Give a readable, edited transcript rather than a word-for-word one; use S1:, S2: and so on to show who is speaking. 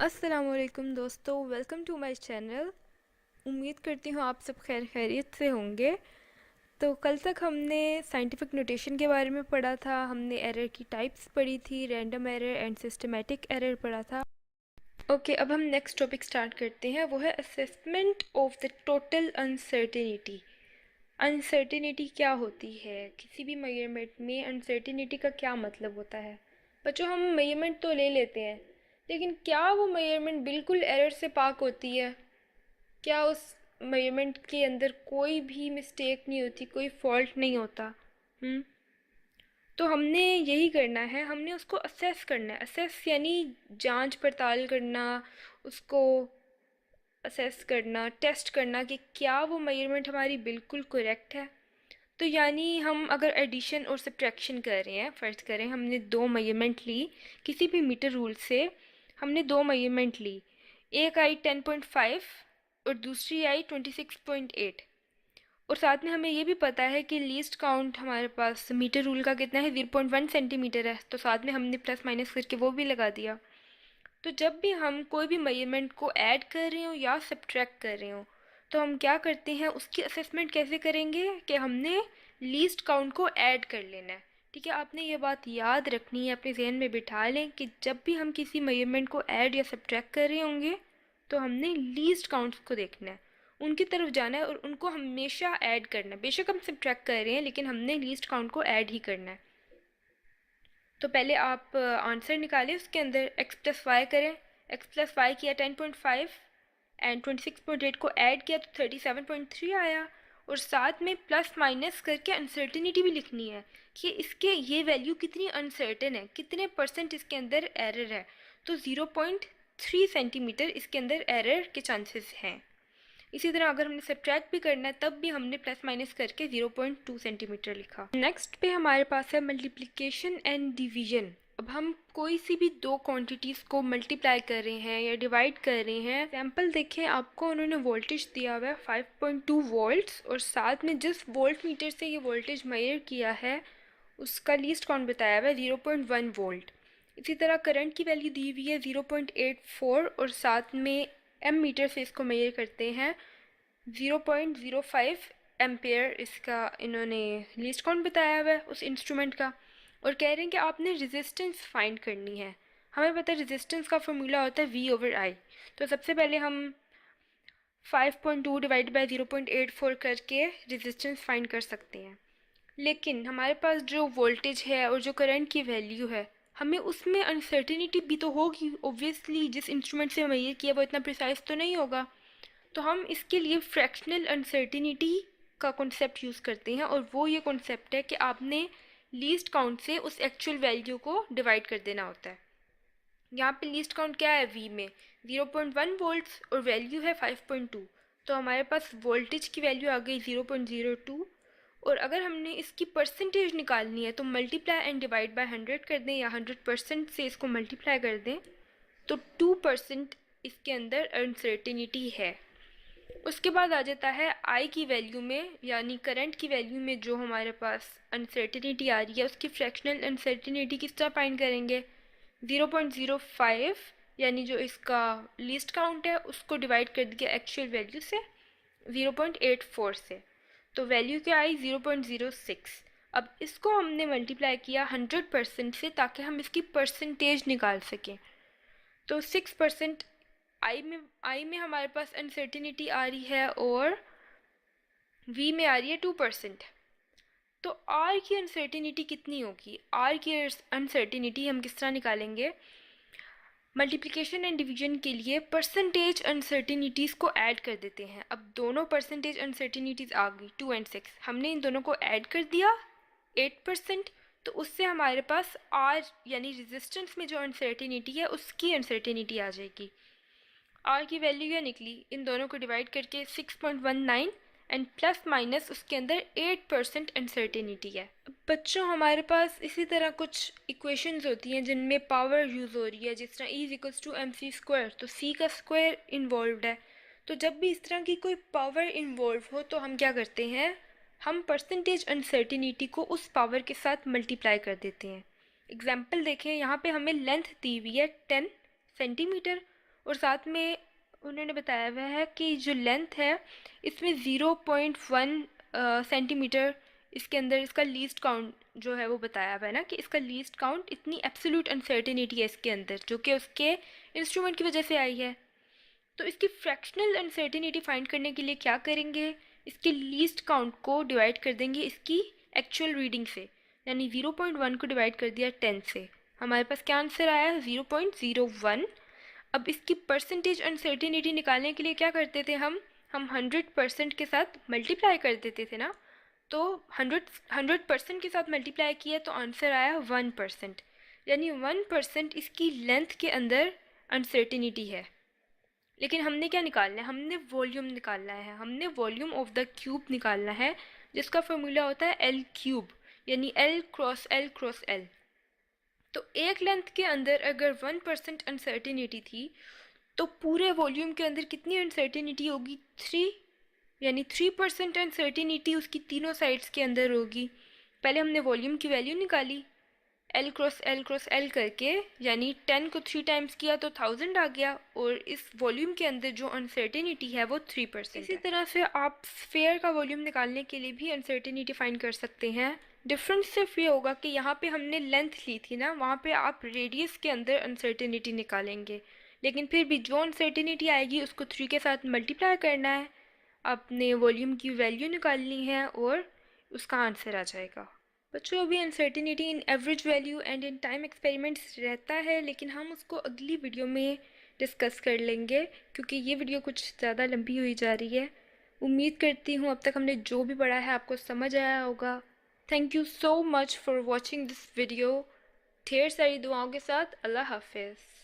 S1: अस्सलामुअलैकुम दोस्तों, welcome to my channel. उम्मीद करती हूँ आप सब खैरियत से होंगे। तो कल तक हमने साइंटिफिक नोटेशन के बारे में पढ़ा था, हमने एरर की टाइप्स पढ़ी थी, random error and systematic error पढ़ा था। ओके, अब हम नेक्स्ट टॉपिक स्टार्ट करते हैं, वो है assessment of the total uncertainty. Uncertainty क्या होती है? किसी भी मेजरमेंट में अनसर्टेनिटी का क्या मतलब होता है? बच्चों, हम मेजरमेंट तो ले लेते हैं, लेकिन क्या वो मेजरमेंट बिल्कुल एरर से पाक होती है? क्या उस मेजरमेंट के अंदर कोई भी मिस्टेक नहीं होती, कोई फॉल्ट नहीं होता? तो हमने यही करना है, हमने उसको असेस करना है। असेस यानी जांच पड़ताल करना, उसको असेस करना, टेस्ट करना कि क्या वो मेजरमेंट हमारी बिल्कुल करेक्ट है। तो यानी हम अगर एडिशन और सब्ट्रैक्शन कर रहे हैं, फ़र्ज़ करें हमने दो मेजरमेंट ली किसी भी मीटर रूल से, हमने दो मेजरमेंट ली, एक आई 10.5 और दूसरी आई 26.8, और साथ में हमें ये भी पता है कि लीस्ट काउंट हमारे पास मीटर रूल का कितना है, 0.1 सेंटीमीटर है, तो साथ में हमने प्लस माइनस करके वो भी लगा दिया। तो जब भी हम कोई भी मेजरमेंट को ऐड कर रहे हो या सब्ट्रैक्ट कर रहे हो, तो हम क्या करते हैं, उसकी असेसमेंट कैसे करेंगे कि हमने लीस्ट काउंट को ऐड कर लेना है। ठीक है, आपने ये बात याद रखनी है, अपने जहन में बिठा लें कि जब भी हम किसी मेजरमेंट को ऐड या सब्ट्रैक्ट कर रहे होंगे, तो हमने लीस्ट काउंट्स को देखना है, उनकी तरफ जाना है और उनको हमेशा ऐड करना है। बेशक हम सब्ट्रैक्ट कर रहे हैं, लेकिन हमने लीस्ट काउंट को ऐड ही करना है। तो पहले आप आंसर निकालें, उसके अंदर x प्लस वाई करें। x प्लस वाई किया 10.5 एंड 26.8 को ऐड किया तो 37.3 आया, और साथ में प्लस माइनस करके अनसर्टेनिटी भी लिखनी है कि इसके ये वैल्यू कितनी अनसर्टेन है, कितने परसेंट इसके अंदर एरर है। तो 0.3 सेंटीमीटर इसके अंदर एरर के चांसेस हैं। इसी तरह अगर हमने सब्ट्रैक्ट भी करना है, तब भी हमने प्लस माइनस करके 0.2 सेंटीमीटर लिखा। नेक्स्ट पे हमारे पास है मल्टीप्लिकेशन एंड डिवीजन। अब हम कोई सी भी दो क्वांटिटीज़ को मल्टीप्लाई कर रहे हैं या डिवाइड कर रहे हैं। एग्जाम्पल देखें, आपको उन्होंने वोल्टेज दिया हुआ है 5.2 वोल्ट्स, और साथ में जिस वोल्ट मीटर से ये वोल्टेज मेजर किया है उसका लीस्ट काउंट बताया हुआ है 0.1 वोल्ट। इसी तरह करंट की वैल्यू दी हुई है 0.84, और साथ में एम मीटर से इसको मेजर करते हैं 0.05 एम्पेयर, इसका इन्होंने लीस्ट काउंट बताया हुआ है उस इंस्ट्रूमेंट का। और कह रहे हैं कि आपने रेजिस्टेंस फाइंड करनी है। हमें पता है रेजिस्टेंस का फॉर्मूला होता है V/I। तो सबसे पहले हम 5.2 डिवाइड बाई 0.84 करके रेजिस्टेंस फाइंड कर सकते हैं, लेकिन हमारे पास जो वोल्टेज है और जो करंट की वैल्यू है, हमें उसमें अनसर्टेनिटी भी तो होगी। ऑब्वियसली जिस इंस्ट्रूमेंट से मेजर किया वो इतना प्रिसाइज तो नहीं होगा, तो हम इसके लिए फ्रैक्शनल अनसर्टेनिटी का कॉन्सेप्ट यूज़ करते हैं, और वो ये कॉन्सेप्ट है कि आपने लीस्ट काउंट से उस एक्चुअल वैल्यू को डिवाइड कर देना होता है। यहाँ पे लीस्ट काउंट क्या है, V में 0.1 वोल्ट्स और वैल्यू है 5.2, तो हमारे पास वोल्टेज की वैल्यू आ गई 0.02। और अगर हमने इसकी परसेंटेज निकालनी है तो मल्टीप्लाई एंड डिवाइड बाय 100 कर दें, या 100% से इसको मल्टीप्लाई कर दें, तो 2% इसके अंदर अनसर्टेनिटी है। उसके बाद आ जाता है आई की वैल्यू में, यानी करंट की वैल्यू में जो हमारे पास अनसर्टेनिटी आ रही है, उसकी फ्रैक्शनल अनसर्टेनिटी किस तरह फाइंड करेंगे, 0.05 यानी जो इसका लीस्ट काउंट है उसको डिवाइड कर दिया एक्चुअल वैल्यू से 0.84 से, तो वैल्यू क्या आई 0.06। अब इसको हमने मल्टीप्लाई किया 100% से ताकि हम इसकी परसेंटेज निकाल सकें। तो 6% आई में हमारे पास अनसर्टिनिटी आ रही है और वी में आ रही है 2%। तो आर की अनसर्टिनिटी कितनी होगी? आर की अनसर्टिनिटी हम किस तरह निकालेंगे? मल्टीप्लिकेशन एंड डिवीजन के लिए परसेंटेज अनसर्टिनिटीज़ को ऐड कर देते हैं। अब दोनों परसेंटेज अनसर्टिनिटीज़ आ गई 2 और 6, हमने इन दोनों को ऐड कर दिया 8%, तो उससे हमारे पास आर यानी रेजिस्टेंस में जो अनसर्टिनिटी है उसकी अनसर्टिनिटी आ जाएगी। आर की वैल्यू क्या निकली, इन दोनों को डिवाइड करके 6.19 एंड प्लस माइनस उसके अंदर 8% अनसर्टेनिटी है। बच्चों, हमारे पास इसी तरह कुछ इक्वेशंस होती हैं जिनमें पावर यूज़ हो रही है, जिस तरह E=mc², तो c का स्क्वायर इन्वॉल्व है। तो जब भी इस तरह की कोई पावर इन्वॉल्व हो तो हम क्या करते हैं, हम परसेंटेज अनसर्टेनिटी को उस पावर के साथ मल्टीप्लाई कर देते हैं। एग्जाम्पल देखें, यहाँ पे हमें लेंथ दी हुई है 10 सेंटीमीटर, और साथ में उन्होंने बताया हुआ है कि जो लेंथ है इसमें 0.1 सेंटीमीटर इसके अंदर इसका लीस्ट काउंट जो है वो बताया हुआ है ना, कि इसका लीस्ट काउंट इतनी एब्सोल्यूट अनसर्टेनिटी है इसके अंदर, जो कि उसके इंस्ट्रूमेंट की वजह से आई है। तो इसकी फ्रैक्शनल अनसर्टेनिटी फाइंड करने के लिए क्या करेंगे, इसके लीस्ट काउंट को डिवाइड कर देंगे इसकी एक्चुअल रीडिंग से, यानी 0.1 को डिवाइड कर दिया 10 से, हमारे पास क्या आंसर आया 0.01। अब इसकी परसेंटेज अनसर्टेनिटी निकालने के लिए क्या करते थे हम 100% के साथ मल्टीप्लाई कर देते थे ना, तो 100% के साथ मल्टीप्लाई किया तो आंसर आया 1%, यानी 1% इसकी लेंथ के अंदर अनसर्टेनिटी है। लेकिन हमने क्या निकालना है, हमने वॉल्यूम निकालना है, हमने वॉल्यूम ऑफ द क्यूब निकालना है, जिसका फॉर्मूला होता है एल क्यूब, यानी L cross L cross L. तो एक लेंथ के अंदर अगर 1% अनसर्टेनिटी थी तो पूरे वॉल्यूम के अंदर कितनी अनसर्टेनिटी होगी, 3, यानी 3% अनसर्टेनिटी उसकी तीनों साइड्स के अंदर होगी। पहले हमने वॉल्यूम की वैल्यू निकाली एल क्रॉस एल करके, यानी 10 को 3 टाइम्स किया तो 1000 आ गया, और इस वॉल्यूम के अंदर जो अनसर्टेनिटी है वो 3%। इसी तरह से आप स्फेयर का वॉल्यूम निकालने के लिए भी अनसर्टेनिटी फाइंड कर सकते हैं। डिफरेंस सिर्फ ये होगा कि यहाँ पे हमने लेंथ ली थी ना, वहाँ पे आप रेडियस के अंदर अनसर्टेनिटी निकालेंगे, लेकिन फिर भी जो अनसर्टेनिटी आएगी उसको 3 के साथ मल्टीप्लाई करना है, आपने वॉल्यूम की वैल्यू निकालनी है और उसका आंसर आ जाएगा। बच्चों अभी uncertainty in average value and in time experiments रहता है, लेकिन हम उसको अगली वीडियो में डिस्कस कर लेंगे क्योंकि ये वीडियो कुछ ज़्यादा लंबी हुई जा रही है। उम्मीद करती हूँ अब तक हमने जो भी पढ़ा है आपको समझ आया होगा। Thank you so much for watching this video. ढेर सारी दुआओं के साथ अल्लाह हाफिज़।